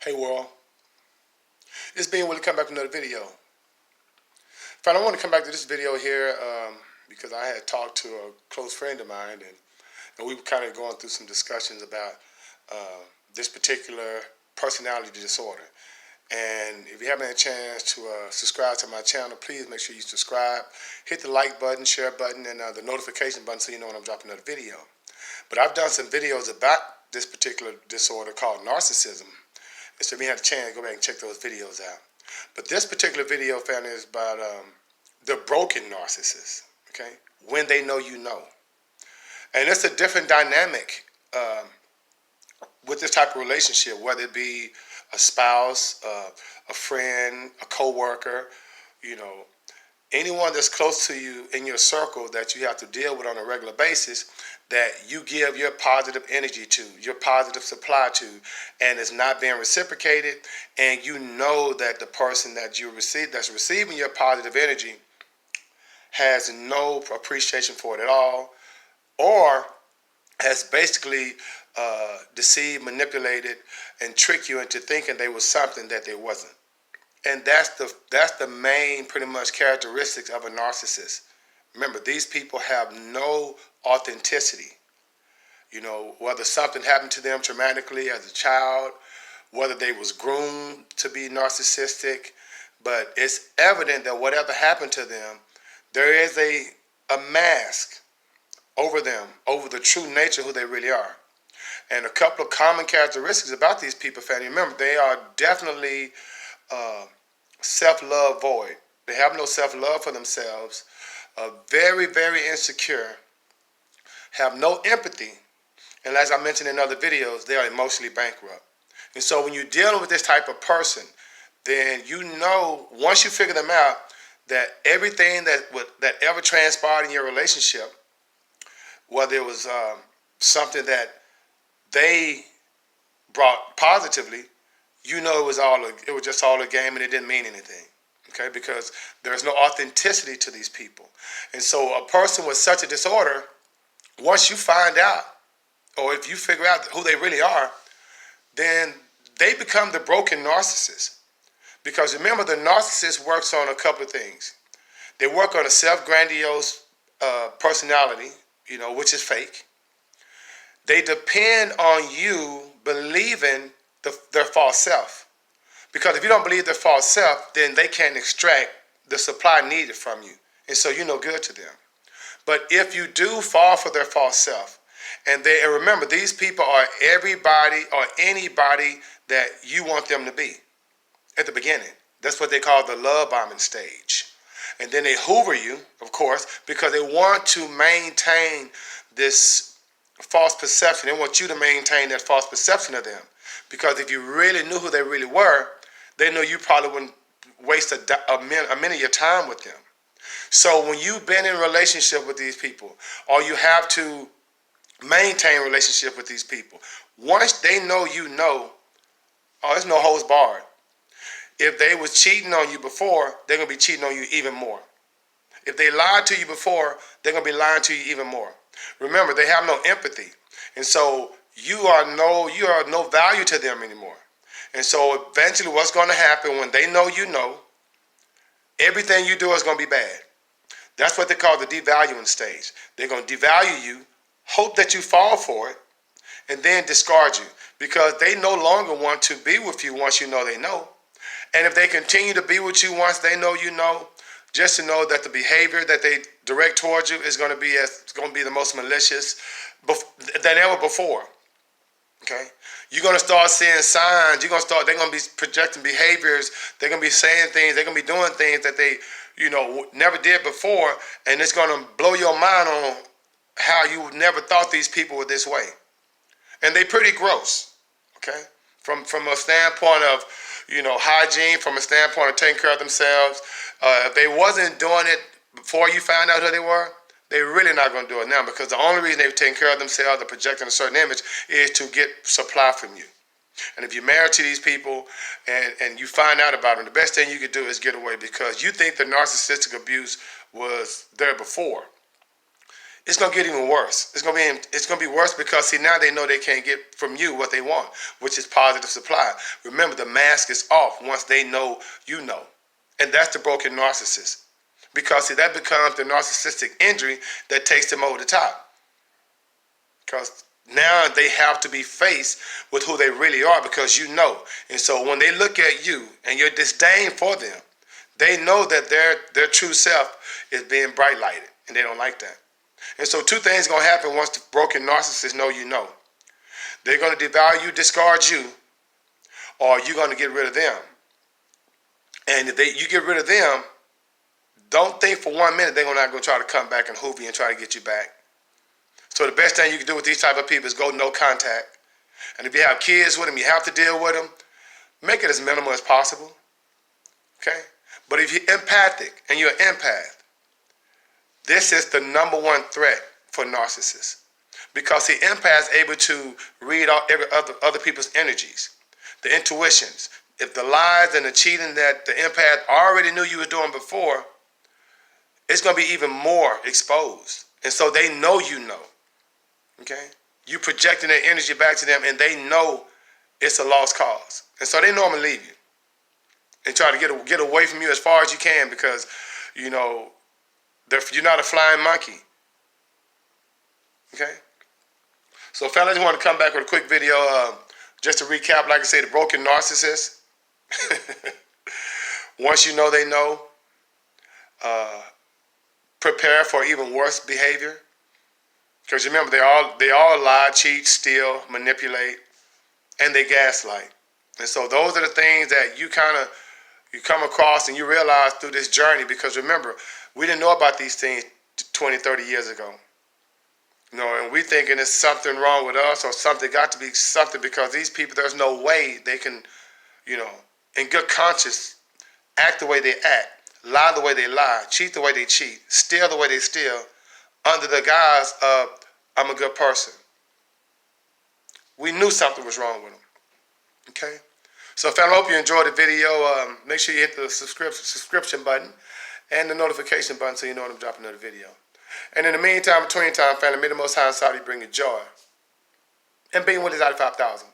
Hey world, it's being Willie come back with another video. I want to come back to this video here because I had talked to a close friend of mine and we were kind of going through some discussions about this particular personality disorder. And if you haven't had a chance to subscribe to my channel, please make sure you subscribe, hit the like button, share button, and the notification button so you know when I'm dropping another video. But I've done some videos about this particular disorder called narcissism. And so if you had a chance, go back and check those videos out. But this particular video, family, is about the broken narcissist, okay? When they know you know. And it's a different dynamic with this type of relationship, whether it be a spouse, a friend, a co-worker, you know, anyone that's close to you in your circle that you have to deal with on a regular basis, that you give your positive energy to, your positive supply to, and it's not being reciprocated, and you know that the person that that's receiving your positive energy has no appreciation for it at all, or has basically deceived, manipulated, and tricked you into thinking they was something that they wasn't. And that's the main, pretty much, characteristics of a narcissist. Remember, these people have no authenticity. You know, whether something happened to them traumatically as a child, whether they was groomed to be narcissistic, but it's evident that whatever happened to them, there is a mask over them, over the true nature of who they really are. And a couple of common characteristics about these people, family, remember, they are definitely self-love void. They have no self-love for themselves, very, very insecure, have no empathy, and as I mentioned in other videos, they are emotionally bankrupt. And so when you're dealing with this type of person, then you know, once you figure them out, that everything that ever transpired in your relationship, whether it was something that they brought positively, you know it was just all a game and it didn't mean anything, okay? Because there's no authenticity to these people. And so a person with such a disorder, once you find out, or if you figure out who they really are, then they become the broken narcissist. Because remember, the narcissist works on a couple of things. They work on a self-grandiose personality, you know, which is fake. They depend on you believing their false self. Because if you don't believe their false self, then they can't extract the supply needed from you. And so you're no good to them. But if you do fall for their false self, and remember, these people are everybody or anybody that you want them to be at the beginning. That's what they call the love bombing stage. And then they hoover you, of course, because they want to maintain this false perception. They want you to maintain that false perception of them. Because if you really knew who they really were, they know you probably wouldn't waste a minute of your time with them. So when you've been in a relationship with these people, or you have to maintain a relationship with these people, once they know you know, oh, there's no holds barred. If they was cheating on you before, they're going to be cheating on you even more. If they lied to you before, they're going to be lying to you even more. Remember, they have no empathy. And so you are no value to them anymore. And so eventually what's going to happen when they know you know, everything you do is going to be bad. That's what they call the devaluing stage. They're going to devalue you, hope that you fall for it, and then discard you. Because they no longer want to be with you once you know they know. And if they continue to be with you once they know you know, just to know that the behavior that they direct towards you is going to be the most malicious than ever before. Okay, you're going to start seeing signs. They're going to be projecting behaviors. They're going to be saying things. They're going to be doing things that they, never did before, and it's going to blow your mind on how you never thought these people were this way. And they're pretty gross. Okay, from a standpoint of hygiene, from a standpoint of taking care of themselves. If they wasn't doing it before you found out who they were, they're really not going to do it now, because the only reason they've taken care of themselves or projecting a certain image is to get supply from you. And if you're married to these people and you find out about them, the best thing you could do is get away, because you think the narcissistic abuse was there before. it's gonna get even worse. It's gonna be worse because see now they know they can't get from you what they want, which is positive supply. Remember, the mask is off once they know you know, and that's the broken narcissist. Because see that becomes the narcissistic injury that takes them over the top. Because now they have to be faced with who they really are because you know. And so when they look at you and your disdain for them, they know that their true self is being bright lighted, and they don't like that. And so two things are going to happen once the broken narcissist know you know. They're going to devalue you, discard you, or you're going to get rid of them. And if you get rid of them, don't think for 1 minute they're not going to try to come back and hoover you and try to get you back. So the best thing you can do with these type of people is go no contact. And if you have kids with them, you have to deal with them, make it as minimal as possible. Okay? But if you're empathic and you're an empath, this is the number one threat for narcissists. Because the empath is able to read all every other people's energies, the intuitions. If the lies and the cheating that the empath already knew you were doing before, it's going to be even more exposed. And so they know you know. Okay? You projecting their energy back to them, and they know it's a lost cause. And so they normally leave you and try to get away from you as far as you can because, you know, you're not a flying monkey. Okay? So, fellas, I just want to come back with a quick video just to recap, like I say, the broken narcissist. Once you know they know, prepare for even worse behavior. Because remember, they all lie, cheat, steal, manipulate, and they gaslight. And so those are the things that you come across and you realize through this journey. Because remember, we didn't know about these things 20, 30 years ago. You know, and we thinking there's something wrong with us or something got to be something because these people, there's no way they can, you know, in good conscience, act the way they act, lie the way they lie, cheat the way they cheat, steal the way they steal, under the guise of, I'm a good person. We knew something was wrong with them. Okay? So, family, I hope you enjoyed the video. Make sure you hit the subscription button and the notification button so you know when I'm dropping another video. And in the meantime, between time, family, may the Most High and Saudi bring you joy. And being with us out of 5,000.